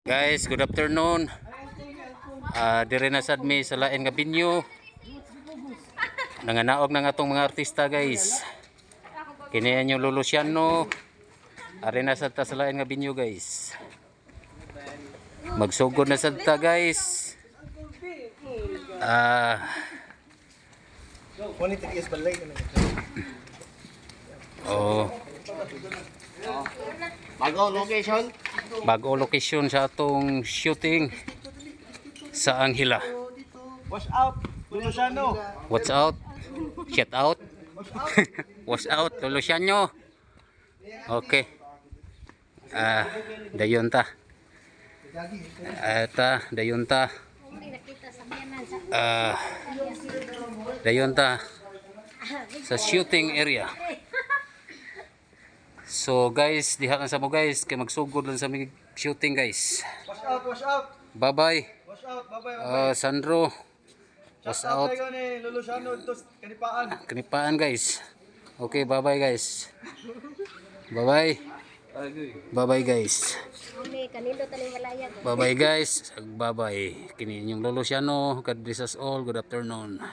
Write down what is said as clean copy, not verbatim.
Guys, good afternoon. Dire na sad mi sa lain nga binyo. Nanganaog na nga tong mga artista, guys. Kini yung Lolo Luciano. Are na sad ta sa lain nga binyo, guys. Magsugod na sad ta, guys. Oh. Bago location sa atong shooting sa Anghila. Watch out, Luciano. What's out? Shout out. What's out, Luciano. Okay. Dayon ta. Dayon ta. Dayon ta sa shooting area. So guys, diha na sa mo guys, kay magsugod lang sa mig shooting guys. Watch out, watch out. Bye bye. Watch out, bye-bye. Sandro. Watch out. Luciano to kanipaan. Kanipaan guys. Okay, bye bye guys. Bye bye. Bye bye guys. Bye bye guys. Bye bye. Kini inyong Lolo Luciano. God bless us all. Good afternoon.